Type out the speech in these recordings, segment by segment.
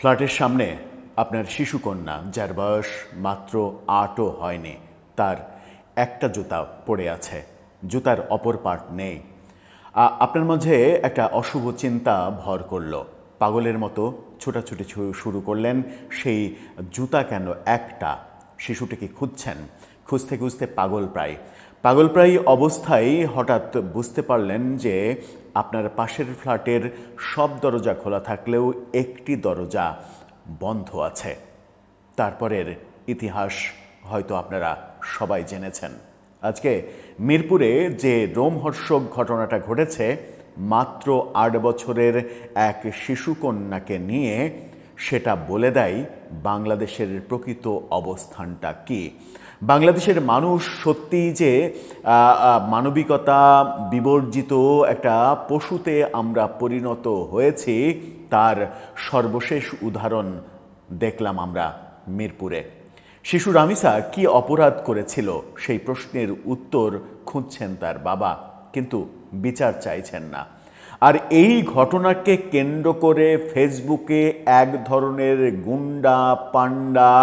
ফ্ল্যাটের সামনে আপনার শিশুকন্যা, যার বয়স মাত্র 8ও হয়নি, তার একটা জুতা পড়ে আছে, জুতার অপর পার্ট নেই। আপনার মাঝে একটা অশুভ চিন্তা ভর করলো, পাগলের মতো ছোটাছুটি শুরু করলেন। সেই জুতা কেন একটা, শিশুটিকে খুঁজছেন, খুঁজতে খুঁজতে পাগলপ্রায় অবস্থায় হঠাৎ বুঝতে পারলেন যে আপনার পাশের ফ্ল্যাটের সব দরজা খোলা থাকলেও একটি দরজা বন্ধ আছে। তারপরের ইতিহাস হয়তো আপনারা সবাই জেনেছেন। আজকে মিরপুরে যে রোমহর্ষক ঘটনাটা ঘটেছে, মাত্র 8 বছরের এক শিশুকন্যাকে নিয়ে, সেটা বলে দেয় বাংলাদেশের প্রকৃত অবস্থানটা কি। বাংলাদেশের মানুষ সত্যিই যে মানবিকতা বিবর্জিত একটা পশুতে আমরা পরিণত হয়েছি, তার সর্বশেষ উদাহরণ দেখলাম আমরা মিরপুরে। শিশু রামিসা কি অপরাধ করেছিল, সেই প্রশ্নের উত্তর খুঁজছেন তার বাবা, কিন্তু বিচার চাইছেন না। আর এই ঘটনাকে কেন্দ্র করে ফেসবুকে এক ধরনের গুন্ডা, পান্ডা,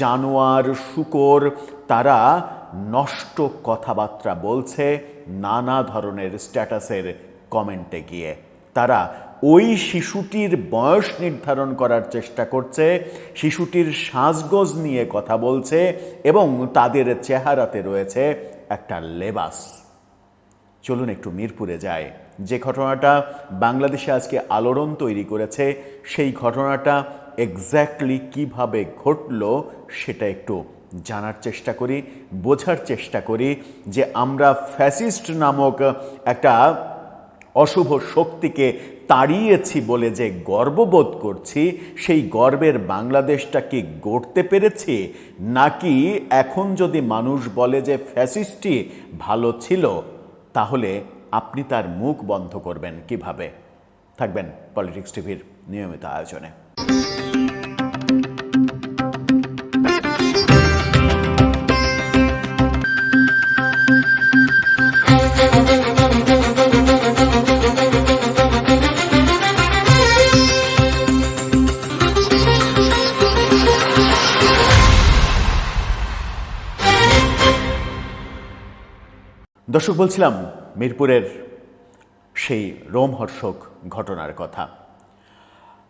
জানোয়ার, শূকর, তারা নষ্ট কথাবার্তা বলছে নানা ধরনের স্ট্যাটাসের কমেন্টে গিয়ে। তারা ওই শিশুটির বয়স নির্ধারণ করার চেষ্টা করছে, শিশুটির সাজগোজ নিয়ে কথা বলছে, এবং তাদের চেহারাতে রয়েছে একটা লেবাস। চলুন একটু মিরপুরে যাই। যে ঘটনাটা বাংলাদেশে আজকে আলোড়ন তৈরি করেছে, সেই ঘটনাটা এক্স্যাক্টলি কিভাবে ঘটলো সেটা একটু জানার চেষ্টা করি, বোঝার চেষ্টা করি যে আমরা ফ্যাসিস্ট নামক একটা অশুভ শক্তিকে তাড়িয়েছি বলে যে গর্ববোধ করছি, সেই গর্বের বাংলাদেশটা কি গড়তে পেরেছি, নাকি এখন যদি মানুষ বলে যে ফ্যাসিস্টই ভালো ছিল, তাহলে আপনি তার মুখ বন্ধ করবেন কিভাবে? থাকবেন পলিটিক্স টিভির নিয়মিত আয়োজনে। দর্শক, বলছিলাম মিরপুরের সেই রোমহর্ষক ঘটনার কথা।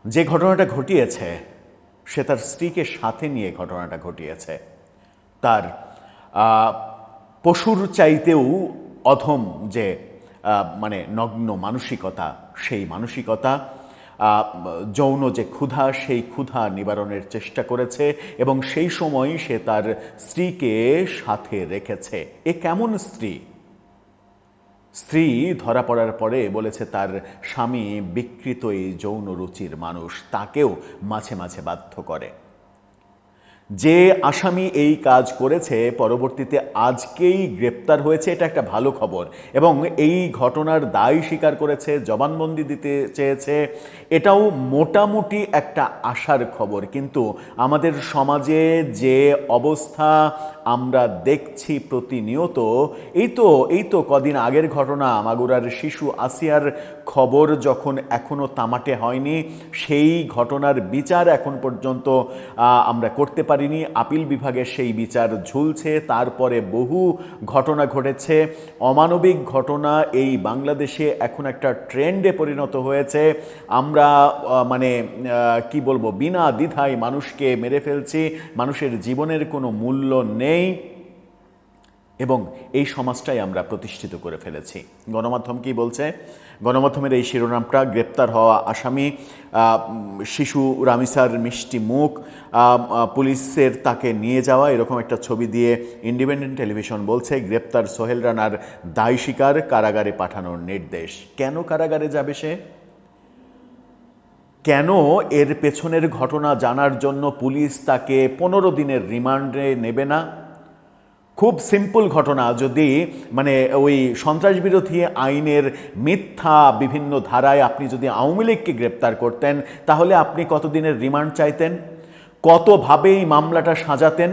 যে ঘটনাটা ঘটিয়েছে, সে তার স্ত্রীকে সাথে নিয়ে ঘটনাটা ঘটিয়েছে। তার পশুর চাইতেও অধম যে মানে নগ্ন মানসিকতা, সেই মানসিকতা, যৌন যে ক্ষুধা, সেই ক্ষুধা নিবারণের চেষ্টা করেছে, এবং সেই সময় সে তার স্ত্রীকে সাথে রেখেছে। এ কেমন স্ত্রী? স্ত্রী ধরা পড়ার পরে বলেছে তার স্বামী বিকৃত এই যৌন রুচির মানুষ, তাকেও মাঝে মাঝে বাধ্য করে। যে আসামি এই কাজ করেছে পরবর্তীতে আজকেই গ্রেপ্তার হয়েছে, এটা একটা ভালো খবর, এবং এই ঘটনার দায় স্বীকার করেছে, জবানবন্দি দিতে চেয়েছে, এটাও মোটামুটি একটা আশার খবর। কিন্তু আমাদের সমাজে যে অবস্থা আমরা দেখছি প্রতিনিয়ত, এই তো কদিন আগের ঘটনা, মাগুরার শিশু আসিয়ার খবর যখন এখনও তামাটে হয়নি, সেই ঘটনার বিচার এখন পর্যন্ত আমরা করতে পারিনি। আপিল বিভাগের সেই বিচার ঝুলছে। তারপরে বহু ঘটনা ঘটেছে, অমানবিক ঘটনা এই বাংলাদেশে এখন একটা ট্রেন্ডে পরিণত হয়েছে। আমরা মানে কি বলবো, বিনা দ্বিধায় মানুষকে মেরে ফেলছি, মানুষের জীবনের কোনো মূল্য নেই, এবং এই সমাজটাই আমরা প্রতিষ্ঠিত করে ফেলেছি। গণমাধ্যম কি বলছে? গণমাধ্যমের এই শিরোনামটা, গ্রেপ্তার হওয়া আসামি শিশু রামিসার মিষ্টি মুখ, পুলিশের তাকে নিয়ে যাওয়া, এরকম একটা ছবি দিয়ে ইন্ডিপেন্ডেন্ট টেলিভিশন বলছে গ্রেপ্তার সোহেল রানার দায় স্বীকার, কারাগারে পাঠানোর নির্দেশ। কেন কারাগারে যাবে সে? কেন এর পেছনের ঘটনা জানার জন্য পুলিশ তাকে 15 দিনের রিমান্ডে নেবে না? খুব সিম্পল ঘটনা। যদি মানে ওই সন্ত্রাস বিরোধী আইনের মিথ্যা বিভিন্ন ধারায় আপনি যদি আওয়ামী লীগকে গ্রেপ্তার করতেন, তাহলে আপনি কতদিনের রিমান্ড চাইতেন, কতভাবে এই মামলাটা সাজাতেন?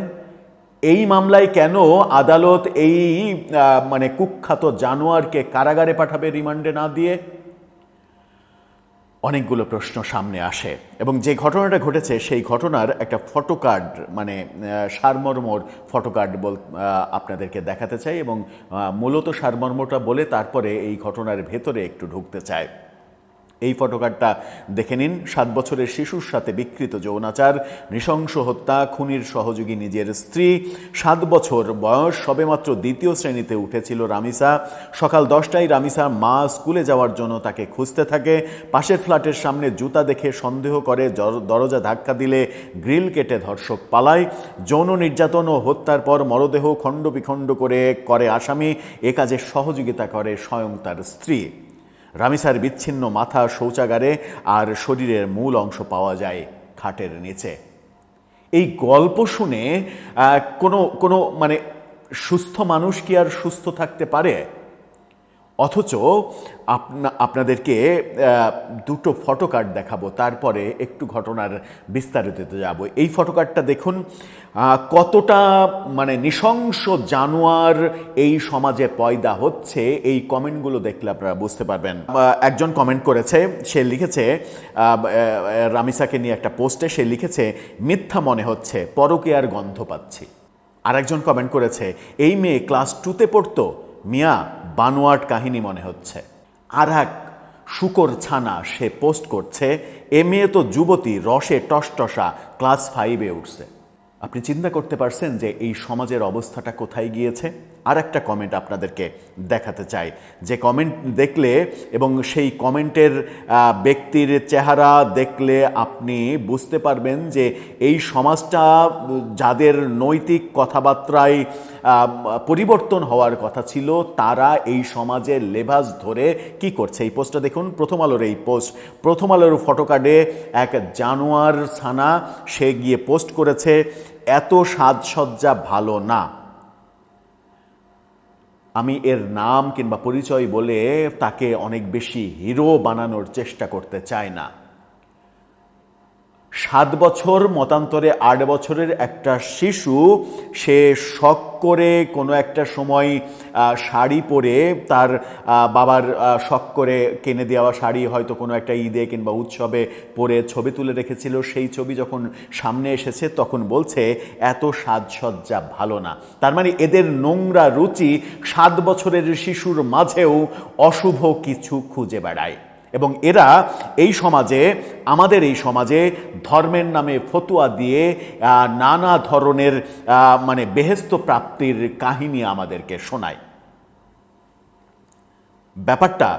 এই মামলায় কেন আদালত এই মানে কুখ্যাত জানোয়ারকে কারাগারে পাঠাবে রিমান্ডে না দিয়ে? অনেকগুলো প্রশ্ন সামনে আসে এবং যে ঘটনাটা ঘটেছে সেই ঘটনার একটা ফটোকার্ড মানে সারমর্মর ফটোকার্ড আপনাদেরকে দেখাতে চাই এবং মূলত সারমর্মটা বলে তারপরে এই ঘটনার ভেতরে একটু ঢুকতে চাই। এই ফটোকার্ডটা দেখে নিন। 7 বছরের শিশুর সাথে বিকৃত যৌনাচার, নৃশংস হত্যা, খুনির সহযোগী নিজের স্ত্রী। 7 বছর বয়স, সবেমাত্র 2য় শ্রেণীতে উঠেছিল রামিসা। সকাল 10টায় রামিসার মা স্কুলে যাওয়ার জন্য তাকে খুঁজতে থাকে। পাশের ফ্ল্যাটের সামনে জুতা দেখে সন্দেহ করে দরজা ধাক্কা দিলে গ্রিল কেটে ধর্ষক পালায়। যৌন নির্যাতন ও হত্যার পর মরদেহ খণ্ড বিখণ্ড করে আসামি। এ কাজে সহযোগিতা করে স্বয়ং তার স্ত্রী। রামিসার বিচ্ছিন্ন মাথা শৌচাগারে আর শরীরের মূল অংশ পাওয়া যায় খাটের নিচে। এই গল্প শুনে কোনো মানে সুস্থ মানুষ কি আর সুস্থ থাকতে পারে? অথচ আপনাদেরকে দুটো ফটোকার্ড দেখাবো, তারপরে একটু ঘটনার বিস্তারিত যাব। এই ফটোকার্ডটা দেখুন, কতটা মানে নৃশংস জানোয়ার এই সমাজে পয়দা হচ্ছে। এই কমেন্টগুলো দেখলে আপনারা বুঝতে পারবেন। একজন কমেন্ট করেছে, সে লিখেছে রামিসাকে নিয়ে একটা পোস্টে সে লিখেছে, মিথ্যা মনে হচ্ছে, পরকীয়ার গন্ধ পাচ্ছি। আরেকজন কমেন্ট করেছে, এই মেয়ে ক্লাস 2তে পড়তো, মিয়া বানোয়াট কাহিনী মনে হচ্ছে। আর এক শুকর ছানা সে পোস্ট করছে, এ মেয়ে তো যুবতী, রসে টসটসা, ক্লাস 5-এ উঠছে। আপনি চিন্তা করতে পারছেন যে এই সমাজের অবস্থাটা কোথায় গিয়েছে? আর একটা কমেন্ট আপনাদেরকে দেখাতে চাই, যে কমেন্ট দেখলে এবং সেই কমেন্টের ব্যক্তির চেহারা দেখলে আপনি বুঝতে পারবেন যে এই সমাজটা যাদের নৈতিক কথাবার্তায় পরিবর্তন হওয়ার কথা ছিল, তারা এই সমাজের লেবাস ধরে কি করছে। এই পোস্টটা দেখুন, প্রথম আলোর এই পোস্ট। প্রথম আলোর ফটোকার্ডে এক জানোয়ার ছানা সে গিয়ে পোস্ট করেছে, এত সাজসজ্জা ভালো না। আমি এর নাম কিংবা পরিচয় বলে তাকে অনেক বেশি হিরো বানানোর চেষ্টা করতে চাই না। 7 বছর মতান্তরে 8 বছরের একটা শিশু, সে শখ করে কোনো একটা সময় শাড়ি পরে, তার বাবার শখ করে কিনে দেওয়া শাড়ি হয়তো কোনো একটা ঈদে কিংবা উৎসবে পরে ছবি তুলে রেখেছিল। সেই ছবি যখন সামনে এসেছে তখন বলছে এত সাজসজ্জা ভালো না। তার মানে এদের নোংরা রুচি 7 বছরের শিশুর মাঝেও অশুভ কিছু খুঁজে বেড়ায়। এবং এরা এই সমাজে, আমাদের এই সমাজে ধর্মের নামে ফতুয়া দিয়ে নানা ধরনের মানে বেহেস্ত প্রাপ্তির কাহিনী আমাদেরকে শোনায়। ব্যাপারটা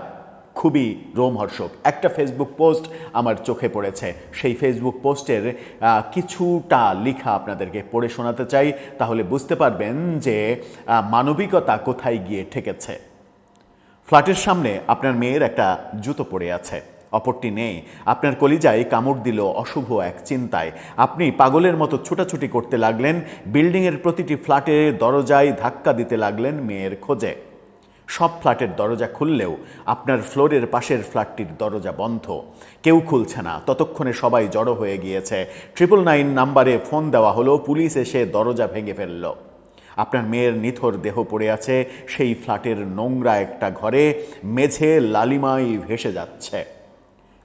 খুবই রোমহর্ষক। একটা ফেসবুক পোস্ট আমার চোখে পড়েছে, সেই ফেসবুক পোস্টের কিছুটা লেখা আপনাদেরকে পড়ে শোনাতে চাই, তাহলে বুঝতে পারবেন যে মানবিকতা কোথায় গিয়ে ঠেকেছে। ফ্ল্যাটের সামনে আপনার মেয়ের একটা জুতো পড়ে আছে, অপরটি নেই। আপনার কলিজায় কামড় দিল অশুভ এক চিন্তায়। আপনি পাগলের মতো ছুটাছুটি করতে লাগলেন, বিল্ডিংয়ের প্রতিটি ফ্ল্যাটের দরজায় ধাক্কা দিতে লাগলেন মেয়ের খোঁজে। সব ফ্ল্যাটের দরজা খুললেও আপনার ফ্লোরের পাশের ফ্ল্যাটটির দরজা বন্ধ, কেউ খুলছে না। ততক্ষণে সবাই জড়ো হয়ে গিয়েছে। 999 নাম্বারে ফোন দেওয়া হলো, পুলিশ এসে দরজা ভেঙে ফেলল। আপনার মেয়ের নিথর দেহ পড়ে আছে সেই ফ্ল্যাটের নোংরা একটা ঘরে, মেঝে লালিমাই ভেসে যাচ্ছে।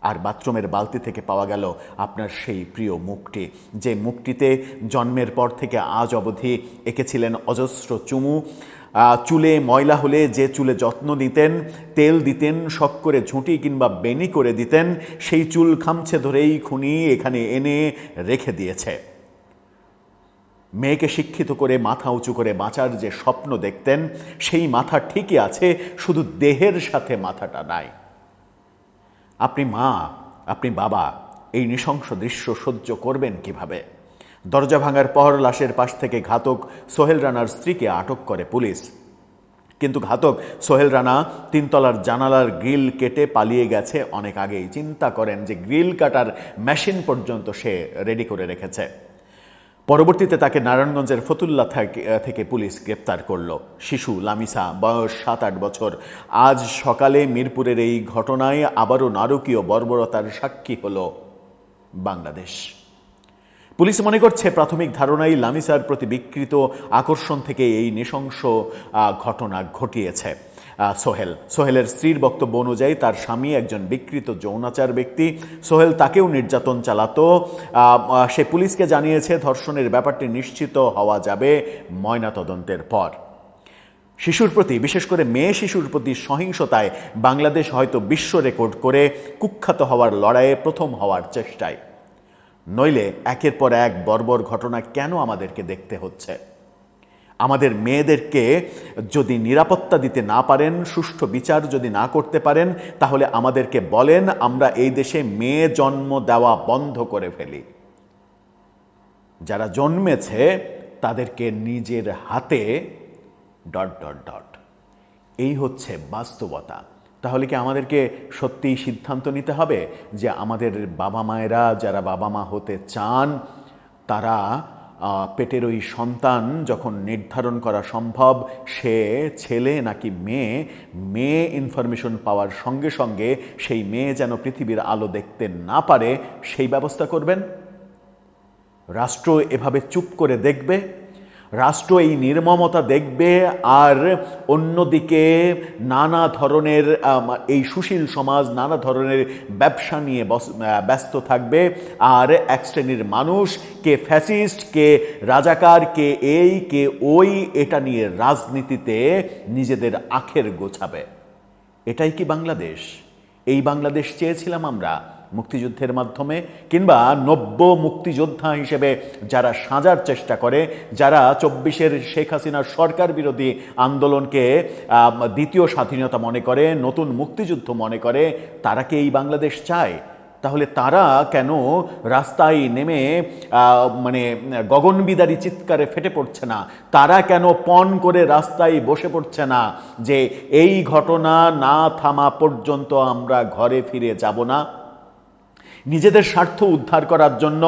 আর বাথরুমের বালতি থেকে পাওয়া গেল আপনার সেই প্রিয় মুখটি, যে মুখটিতে জন্মের পর থেকে আজ অবধি এঁকেছিলেন অজস্র চুমু। চুলে ময়লা হলে যে চুলে যত্ন নিতেন, তেল দিতেন, শখ করে ঝুঁটি কিংবা বেনি করে দিতেন, সেই চুল খামছে ধরেই খুনি এখানে এনে রেখে দিয়েছে। মেয়েকে শিক্ষিত করে মাথা উঁচু করে বাঁচার যে স্বপ্ন দেখতেন, সেই মাথা ঠিকই আছে, শুধু দেহের সাথে মাথাটা নাই। আপনি মা, আপনি বাবা, এই নৃশংস দৃশ্য সহ্য করবেন কিভাবে? দরজা ভাঙার পর লাশের পাশ থেকে ঘাতক সোহেল রানার স্ত্রীকে আটক করে পুলিশ। কিন্তু ঘাতক সোহেল রানা 3 তলার জানালার গ্রিল কেটে পালিয়ে গেছে অনেক আগেই। চিন্তা করেন যে গ্রিল কাটার মেশিন পর্যন্ত সে রেডি করে রেখেছে। পরবর্তীতে তাকে নারায়ণগঞ্জের ফতুল্লা থেকে পুলিশ গ্রেপ্তার করল। শিশু লামিসা, বয়স 7-8 বছর। আজ সকালে মিরপুরের এই ঘটনায় আবারও নারকীয় বর্বরতার সাক্ষী হল বাংলাদেশ। পুলিশ মনে করছে প্রাথমিক ধারণায় লামিসার প্রতি বিকৃত আকর্ষণ থেকে এই নৃশংস ঘটনা ঘটিয়েছে। সোহেলের স্ত্রীর বক্তব্য অনুযায়ী তার স্বামী একজন বিকৃত যৌনাচার ব্যক্তি। সোহেল তাকেও নির্যাতন চালাতো। সে পুলিশকে জানিয়েছে। ধর্ষণের ব্যাপারটি নিশ্চিত হওয়া যাবে ময়নাতদন্তের পর। শিশুর প্রতি, বিশেষ করে মেয়ে শিশুর প্রতি সহিংসতায় বাংলাদেশ হয়তো বিশ্ব রেকর্ড করে কুখ্যাত হওয়ার লড়াইয়ে প্রথম হওয়ার চেষ্টায়। নইলে একের পর এক বর্বর ঘটনা কেন আমাদেরকে দেখতে হচ্ছে? আমাদের মেয়েদেরকে যদি নিরাপত্তা দিতে না পারেন, সুষ্ঠু বিচার যদি না করতে পারেন, তাহলে আমাদেরকে বলেন, আমরা এই দেশে মেয়ে জন্ম দেওয়া বন্ধ করে ফেলি। যারা জন্মেছে তাদেরকে নিজের হাতে ... এই হচ্ছে বাস্তবতা। তাহলে কি আমাদেরকে সত্যিই সিদ্ধান্ত নিতে হবে যে আমাদের বাবা মায়েরা, যারা বাবা মা হতে চান, তারা পেটের ওই সন্তান যখন নির্ধারণ করা সম্ভব সে ছেলে নাকি মেয়ে ইনফরমেশন পাওয়ার সঙ্গে সঙ্গে সেই মেয়ে যেন পৃথিবীর আলো দেখতে না পারে সেই ব্যবস্থা করবেন? রাষ্ট্র এভাবে চুপ করে দেখবে? রাষ্ট্র এই নির্মমতা দেখবে আর অন্যদিকে নানা ধরনের এই সুশীল সমাজ নানা ধরনের ব্যবসা নিয়ে ব্যস্ত থাকবে, আর এক শ্রেণীর মানুষ, কে ফ্যাসিস্ট, কে রাজাকার, কে এই কে ওই, এটা নিয়ে রাজনীতিতে নিজেদের আখের গোছাবে? এটাই কি বাংলাদেশ? এই বাংলাদেশ চেয়েছিলাম আমরা মুক্তিযুদ্ধের মাধ্যমে? কিংবা নব্য মুক্তিযোদ্ধা হিসেবে যারা সাজার চেষ্টা করে, যারা 24-এর শেখ হাসিনার সরকার বিরোধী আন্দোলনকে দ্বিতীয় স্বাধীনতা মনে করে, নতুন মুক্তিযুদ্ধ মনে করে, তারা কি এই বাংলাদেশ চায়? তাহলে তারা কেন রাস্তায় নেমে গগনবিদারী চিৎকারে ফেটে পড়ছে না? তারা কেন পণ করে রাস্তায় বসে পড়ছে না যে এই ঘটনা না থামা পর্যন্ত আমরা ঘরে ফিরে যাব না? নিজেদের স্বার্থ উদ্ধার করার জন্য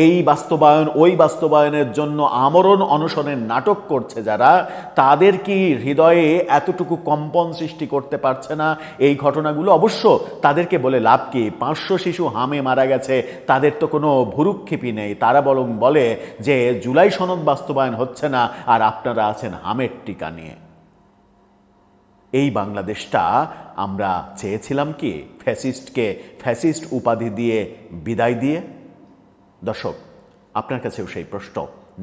এই বাস্তবায়ন ওই বাস্তবায়নের জন্য আমরণ অনশনের নাটক করছে যারা, তাদের কি হৃদয়ে এতটুকু কম্পন সৃষ্টি করতে পারছে না এই ঘটনাগুলো? অবশ্য তাদেরকে বলে লাভ কি? 500 শিশু হামে মারা গেছে, তাদের তো কোনো ভুরুক্ষেপই নেই। তারা বরং বলে যে জুলাই সনদ বাস্তবায়ন হচ্ছে না আর আপনারা আছেন হামের টিকা নিয়ে। এই বাংলাদেশটা আমরা চেয়েছিলাম কি ফ্যাসিস্টকে ফ্যাসিস্ট উপাধি দিয়ে বিদায় দিয়ে? দর্শক, আপনার কাছেও সেই প্রশ্ন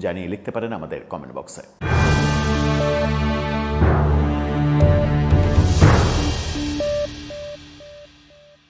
জানিয়ে লিখতে পারেন আমাদের কমেন্ট বক্সে।